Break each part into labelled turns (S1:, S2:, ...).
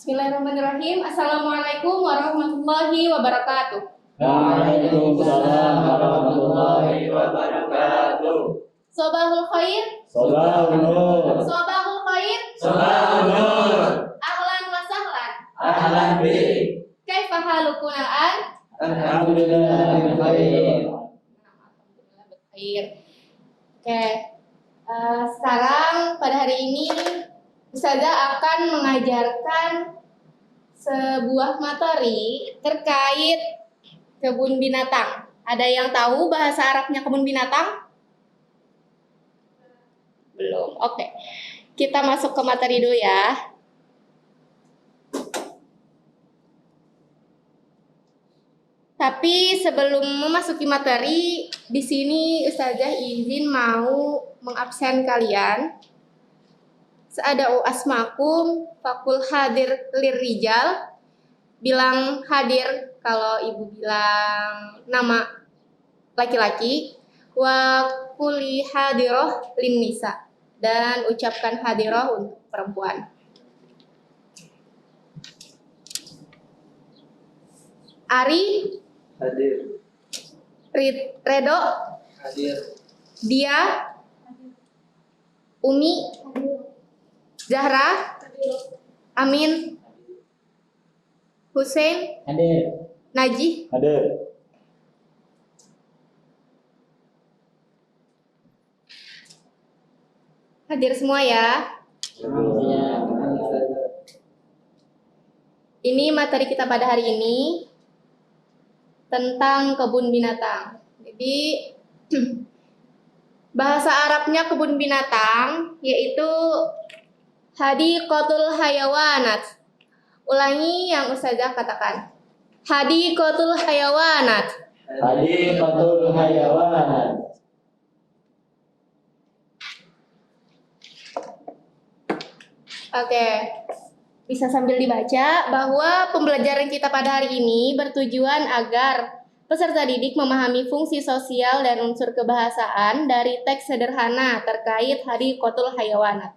S1: Bismillahirrahmanirrahim. Assalamualaikum warahmatullahi wabarakatuh.
S2: Waalaikumsalam warahmatullahi wabarakatuh.
S1: Sobahul khair.
S2: Sobahul nur.
S1: Sobahul khair.
S2: Sobahul nur.
S1: Ahlan wa sahlan.
S2: Ahlan bi.
S1: Kaifa halukum al-an?
S2: Alhamdulillah bil khair.
S1: Khair. Oke. Sekarang pada hari ini Ustazah akan mengajarkan sebuah materi terkait kebun binatang. Ada yang tahu bahasa Arabnya kebun binatang? Belum. Oke. Kita masuk ke materi dulu ya. Tapi sebelum memasuki materi, di sini Ustazah izin mau mengabsen kalian. Seada'u asmakum fakul hadir lirrijal. Bilang hadir kalau ibu bilang nama laki-laki. Wa kuli hadiroh lin nisa. Dan ucapkan hadiroh untuk perempuan. Ari
S2: Hadir.
S1: Redo
S2: Hadir.
S1: Dia Umi Zahra Amin Hussein
S2: Hadir.
S1: Najih.
S2: Hadir.
S1: Hadir semua ya. Ini materi kita pada hari ini tentang kebun binatang. Jadi bahasa Arabnya kebun binatang yaitu hadiqatul hayawanat. Ulangi yang Ustazah katakan. Hadiqatul hayawanat.
S2: Hadiqatul hayawanat.
S1: Oke. Bisa sambil dibaca bahwa pembelajaran kita pada hari ini bertujuan agar peserta didik memahami fungsi sosial dan unsur kebahasaan dari teks sederhana terkait hadiqatul hayawanat.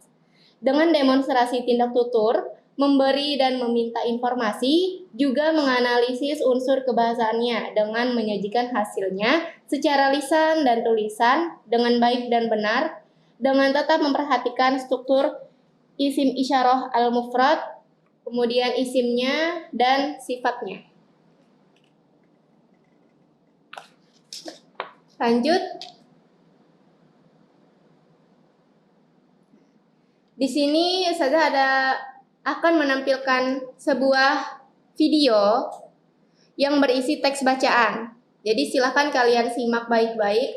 S1: Dengan demonstrasi tindak tutur, memberi dan meminta informasi, juga menganalisis unsur kebahasaannya dengan menyajikan hasilnya secara lisan dan tulisan dengan baik dan benar, dengan tetap memperhatikan struktur isim isyarah al-mufrad, kemudian isimnya dan sifatnya. Lanjut. Di sini Ustazah akan menampilkan sebuah video yang berisi teks bacaan. Jadi silakan kalian simak baik-baik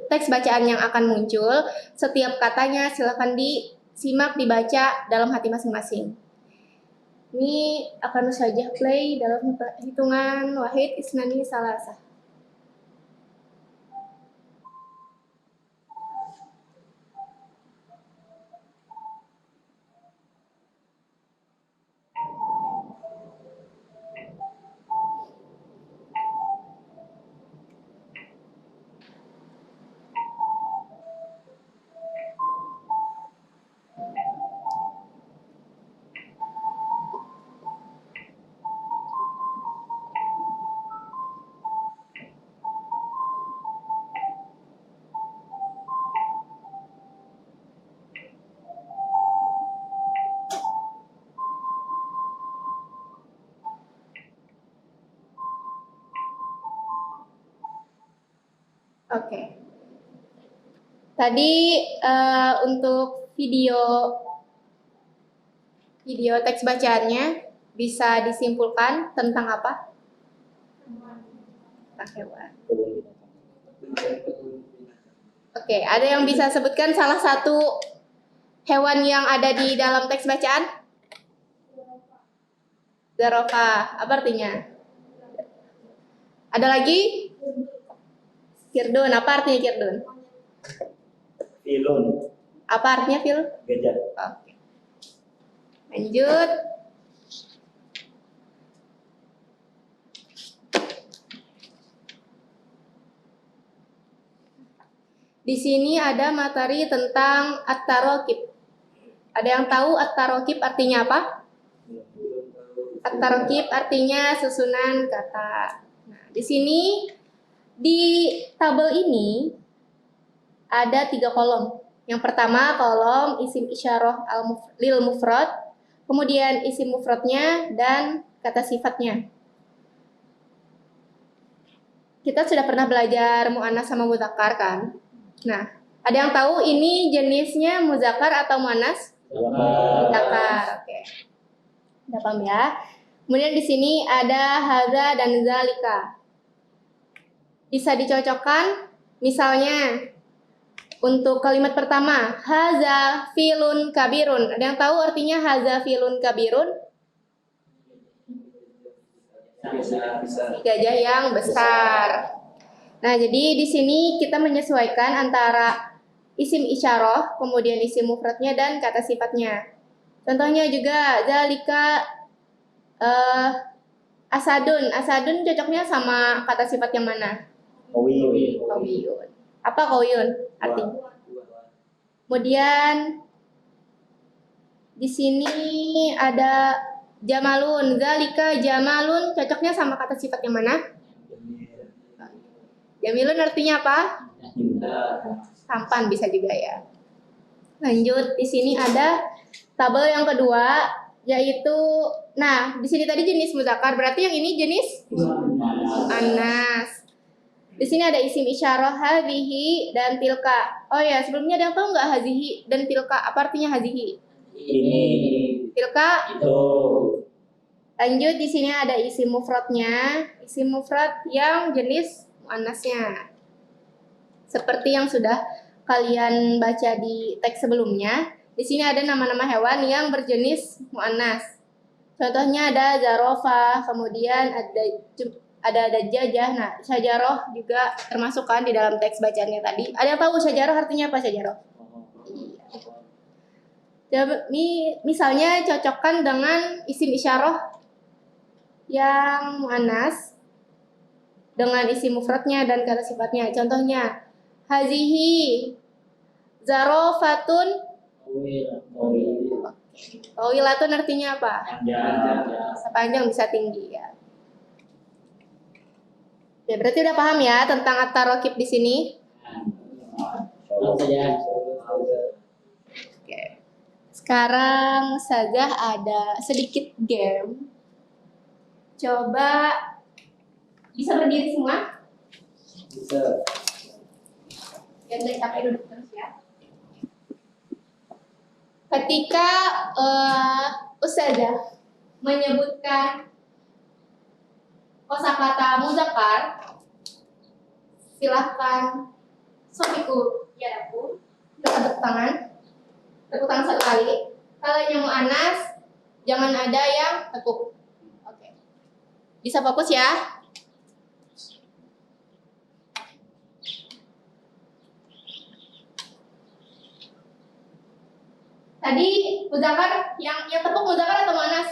S1: teks bacaan yang akan muncul. Setiap katanya silakan disimak, dibaca dalam hati masing-masing. Ini akan saja play dalam hitungan wahid isnani salasah. Oke. Tadi untuk video teks bacaannya bisa disimpulkan tentang apa? Tentang hewan. Oke, ada yang bisa sebutkan salah satu hewan yang ada di dalam teks bacaan? Zarafa. Apa artinya? Ada lagi? Kirdun. Apa artinya kirdun?
S2: Filun.
S1: Apa artinya fil?
S2: Gajah.
S1: Oke. Lanjut. Di sini ada materi tentang at-tarokib. Ada yang tahu at-tarokib artinya apa? At-tarkib artinya susunan kata. Nah, di sini di tabel ini ada 3 kolom. Yang pertama kolom isim isyarah lil mufrad, kemudian isim mufradnya dan kata sifatnya. Kita sudah pernah belajar muannas sama muzakkar kan? Nah, ada yang tahu ini jenisnya muzakkar atau muannas? Muzakkar. Oke. Udah paham ya? Kemudian di sini ada hadza dan zalika. Bisa dicocokkan misalnya untuk kalimat pertama, hadza filun kabirun. Ada yang tahu artinya hadza filun kabirun? Gajah yang besar. Nah, jadi di sini kita menyesuaikan antara isim isyarah, kemudian isim mufradnya dan kata sifatnya. Contohnya juga zalika asadun. Asadun cocoknya sama kata sifat yang mana? Qawiyun. Apa qawiyun artinya? Kemudian di sini ada jamalun. Zalika jamalun cocoknya sama kata sifat yang mana? Jamilun artinya apa? Tampan bisa juga ya. Lanjut, di sini ada tabel yang kedua yaitu, nah di sini tadi jenis muzakkar, berarti yang ini jenis muannas. Di sini ada isim isyarah hadhihi dan tilka. Oh ya, sebelumnya ada yang tahu nggak hadhihi dan tilka? Apa artinya hadhihi?
S2: Ini.
S1: Tilka?
S2: Itu.
S1: Lanjut, di sini ada isim mufradnya, isim mufrad yang jenis muannasnya. Seperti yang sudah kalian baca di teks sebelumnya, di sini ada nama-nama hewan yang berjenis muannas. Contohnya ada zarofah, kemudian ada dajjajah. Nah, syajarah juga termasuk kan di dalam teks bacaannya tadi. Ada yang tahu syajarah artinya apa syajarah? Iya. Misalnya cocokkan dengan isim isyarah yang muannas dengan isim mufradnya dan kata sifatnya. Contohnya hazihi zarofatun tawilatun artinya apa? Sepanjang bisa tinggi ya. Ya, berarti udah paham ya tentang at-tarokib di sini? Oke. Sekarang saja ada sedikit game. Coba bisa berdiri semua?
S2: Bisa.
S1: Biar nggak capek duduk terus ya. Ketika Ustazah menyebutkan kosakata muzakkar, silahkan sofiku ya aku tepuk tangan satu kali. Kalau yang muannas jangan ada yang tekuk. Oke. Bisa fokus ya. Tadi muzakkar yang tepuk muzakkar atau muannas?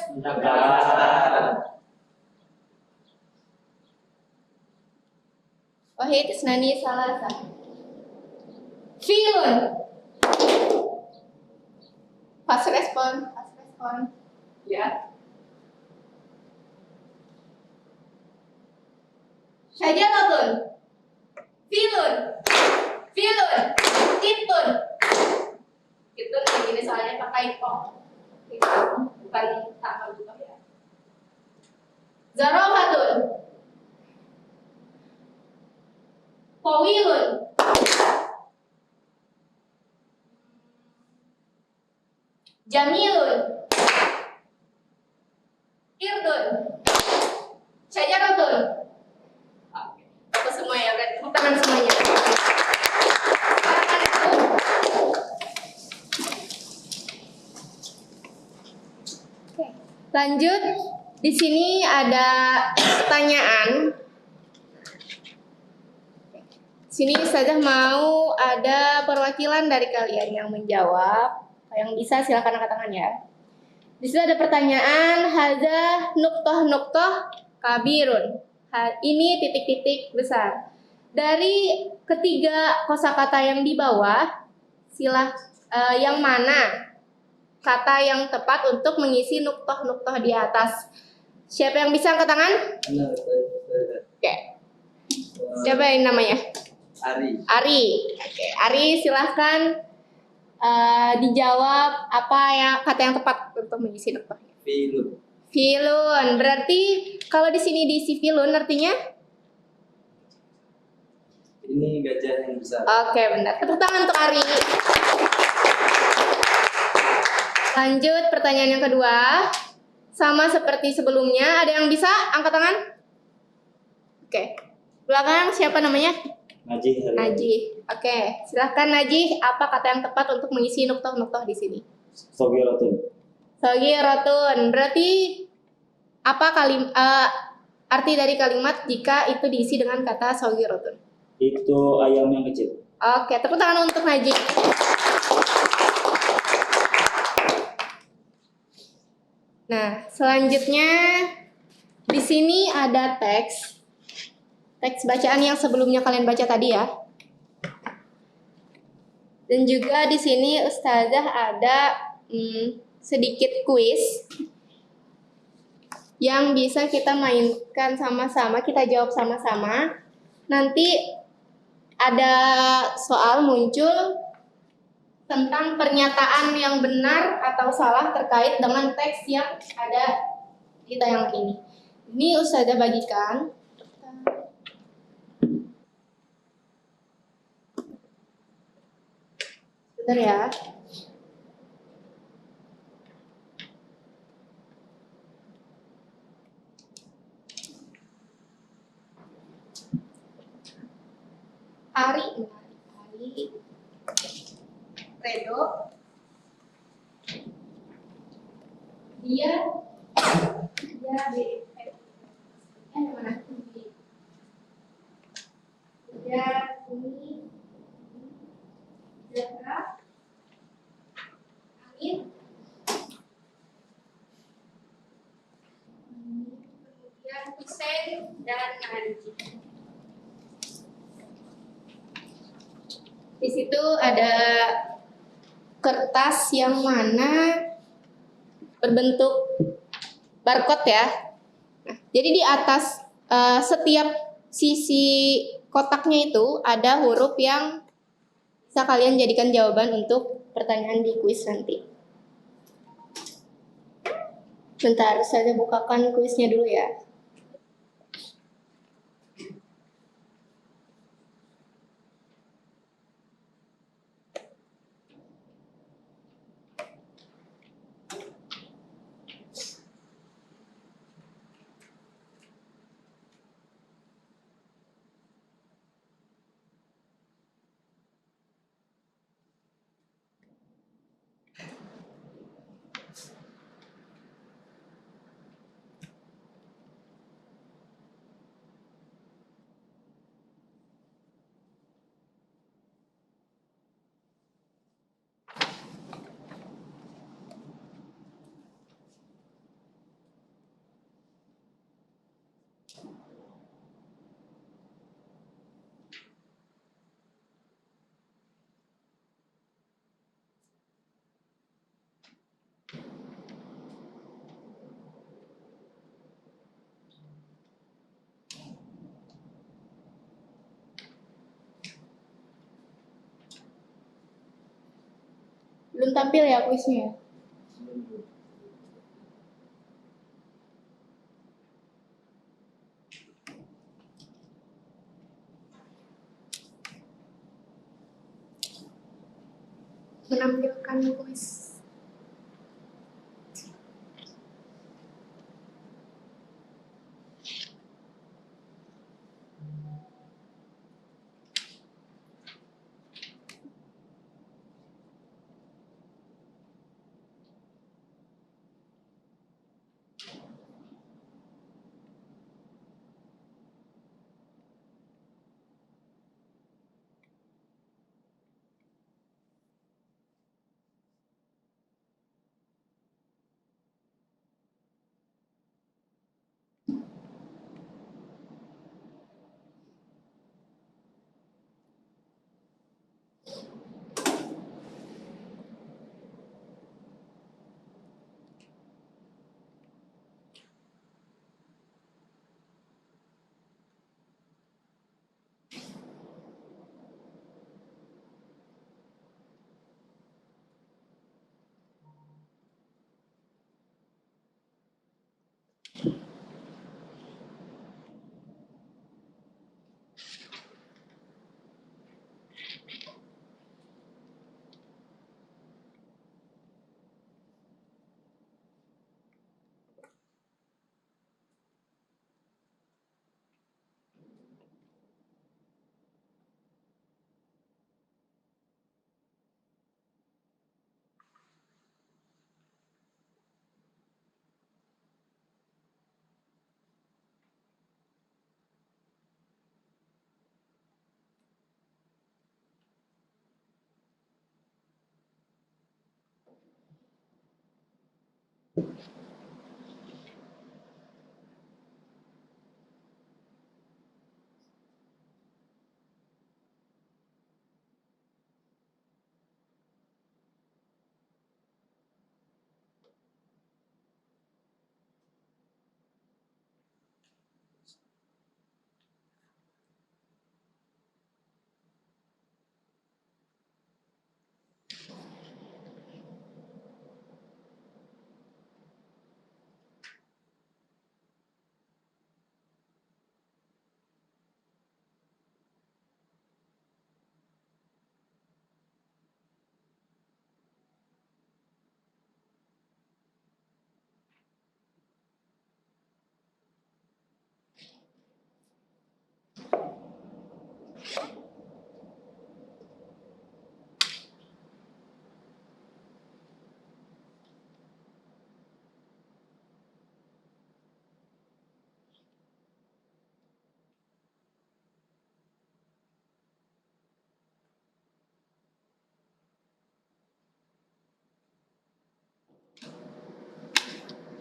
S1: Wahid isnani salasa. Fiun. Fast respon. Ya. Syajaratun. Fiun. Itun. Itu begini soalnya pakai kok. Bukan sama juga ya. Zarafatun. Qawilun. Jamilun. Irdun. Syajaratun. Oke. Aku semua ya, berarti tepuk tangan semuanya. Oke. Lanjut, di sini ada pertanyaan. Sini Ustazah mau ada perwakilan dari kalian yang menjawab. Yang bisa silakan angkat tangan ya. Di sini ada pertanyaan hadza nuqtoh kabirun. Ini titik-titik besar. Dari ketiga kosakata yang di bawah, yang mana kata yang tepat untuk mengisi nuqtoh di atas? Siapa yang bisa angkat tangan? Oke. Siapa yang namanya?
S2: Ari.
S1: Ari. Oke, Ari silahkan dijawab apa ya kata yang tepat untuk mengisi noktohnya.
S2: Filun.
S1: Filun. Berarti kalau di sini diisi filun artinya?
S2: Ini gajah yang besar.
S1: Oke, benar. Tepuk tangan untuk Ari. Lanjut pertanyaan yang kedua. Sama seperti sebelumnya, ada yang bisa angkat tangan? Oke. Belakang siapa namanya?
S2: Najih.
S1: Najih. Oke, silahkan Najih. Apa kata yang tepat untuk mengisi nuktoh-nuktoh di sini?
S2: Sogirotun.
S1: Sogirotun. Berarti apa arti dari kalimat jika itu diisi dengan kata sogirotun?
S2: Itu ayam yang kecil.
S1: Oke, tepuk tangan untuk Najih. Nah, selanjutnya di sini ada teks bacaan yang sebelumnya kalian baca tadi ya. Dan juga di sini Ustazah ada sedikit kuis yang bisa kita mainkan sama-sama, kita jawab sama-sama. Nanti ada soal muncul tentang pernyataan yang benar atau salah terkait dengan teks yang ada di tayangan ini. Ini Ustazah bagikan. Bentar ya. Ari Redo dia mana dia ini Zahra Amin kemudian Hussein dan Najib. Di situ ada kertas yang mana berbentuk barcode ya. Nah, jadi di atas setiap sisi kotaknya itu ada huruf yang bisa kalian jadikan jawaban untuk pertanyaan di kuis nanti. Bentar, saya bukakan kuisnya dulu ya. Belum tampil ya kuisnya? Menampilkan kuis.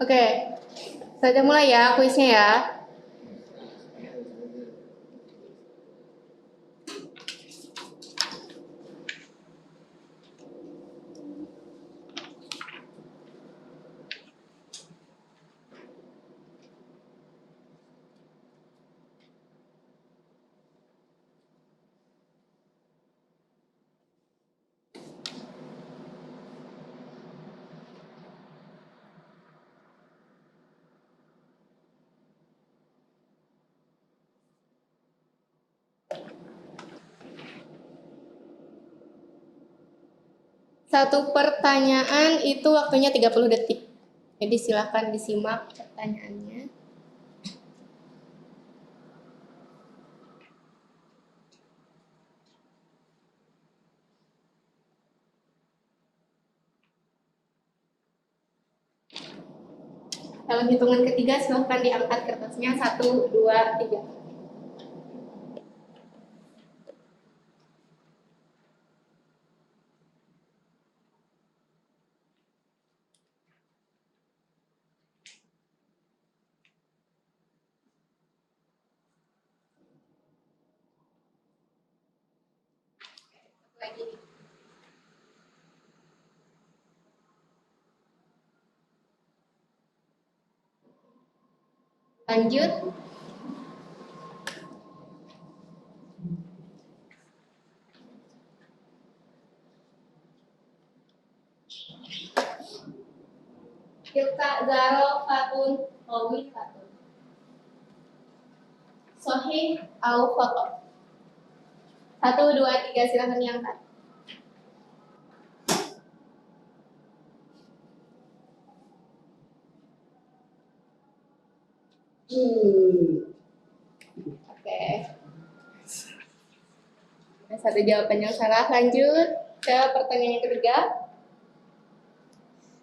S1: Oke, saya mulai ya kuisnya ya. Satu pertanyaan itu waktunya 30 detik. Jadi silakan disimak pertanyaannya. Dalam hitungan ketiga silakan diangkat kertasnya. 1, 2, 3. Lagi. Lanjut. Tilka, Zaro, Fatun, Owi, Fatun. Sohih, au, foto. 1, 2, 3 silakan diangkat. Oke. Ada satu jawaban yang salah. Lanjut ke pertanyaan yang ketiga.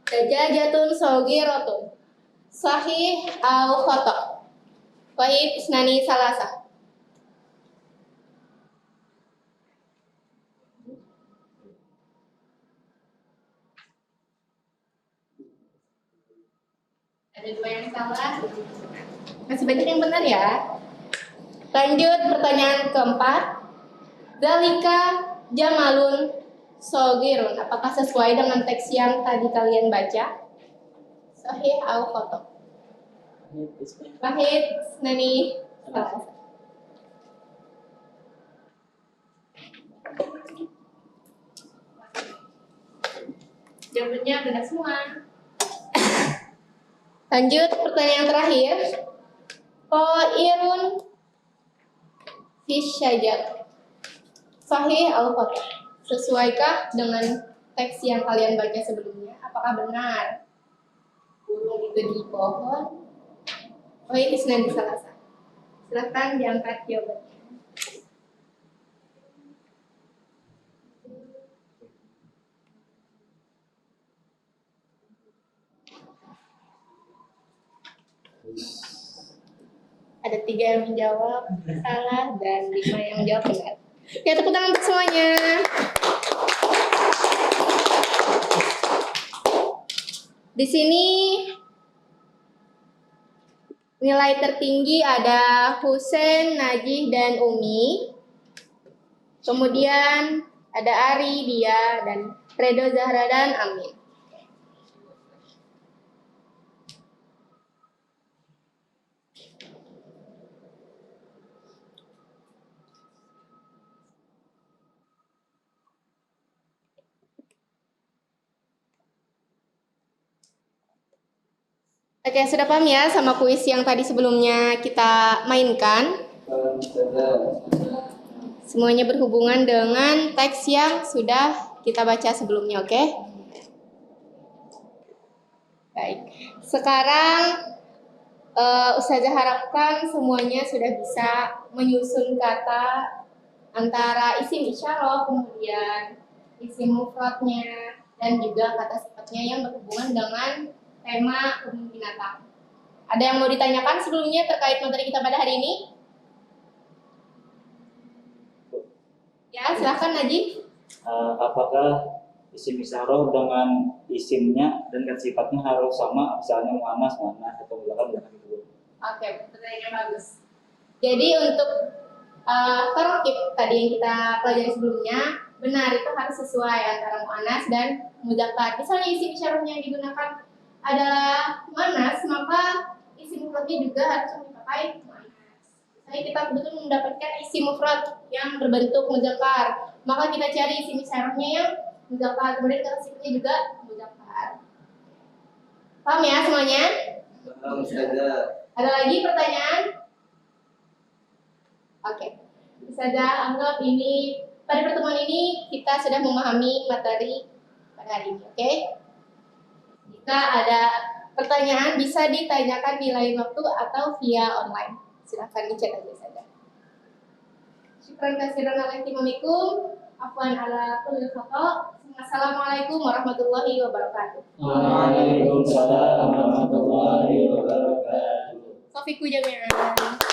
S1: Dajajatun sogirotun. Sahih au khoto. Wahid isnani salasa. Ada 2 yang salah. Masih banyak yang benar ya. Lanjut pertanyaan keempat. Zalika jamalun sogirun. Apakah sesuai dengan teks yang tadi kalian baca? Sahih au khoto. Wahid isnani salasa. Jawabannya benar semua. Lanjut pertanyaan terakhir. Qairun fisyajar. Sahih al khoto. Sesuaikah dengan teks yang kalian baca sebelumnya? Apakah benar burung itu di pohon? Oh ini senang salasa. Silakan diangkat jawabannya. Ada 3 yang menjawab salah dan 5 yang menjawab benar. Ya, tepuk tangan untuk semuanya. Di sini nilai tertinggi ada Husen, Najih, dan Umi. Kemudian ada Ari, Dia, dan Redo, Zahra, dan Amin. Oke, sudah paham ya sama kuis yang tadi sebelumnya kita mainkan? Semuanya berhubungan dengan teks yang sudah kita baca sebelumnya, oke? Baik, sekarang Ustazah harapkan semuanya sudah bisa menyusun kata antara isim isyarah, kemudian isim mufradnya, dan juga kata sifatnya yang berhubungan dengan tema kebun binatang. Ada yang mau ditanyakan sebelumnya terkait materi kita pada hari ini? Ya, silahkan Najib.
S2: Apakah isim isyarah dengan isimnya dan sifatnya harus sama, misalnya muannas atau mudzakkar itu.
S1: Oke, pertanyaan bagus. Jadi untuk tarokib tadi yang kita pelajari sebelumnya, benar itu harus sesuai antara muannas dan mudzakkar. Misalnya isim isyarahnya yang digunakan adalah muannas, maka isim mufradnya juga harus dipakai muannas. Misalnya kita betul mendapatkan isim mufrad yang berbentuk mudzakkar, maka kita cari isim isyarahnya yang mudzakkar, kemudian kata sifatnya juga mudzakkar. Paham ya semuanya?
S2: Paham Ustazah.
S1: Ada lagi pertanyaan? Oke, saja anggap ini pada pertemuan ini kita sudah memahami materi pada hari ini. Oke? Jika ada pertanyaan bisa ditanyakan di lain waktu atau via online. Silahkan di-chat aja saja. Syukran kasiran alaikum. Afwan ala kulli khata'. Assalamualaikum warahmatullahi wabarakatuh.
S2: Waalaikumsalam warahmatullahi wabarakatuh.
S1: Sofiku jami'an.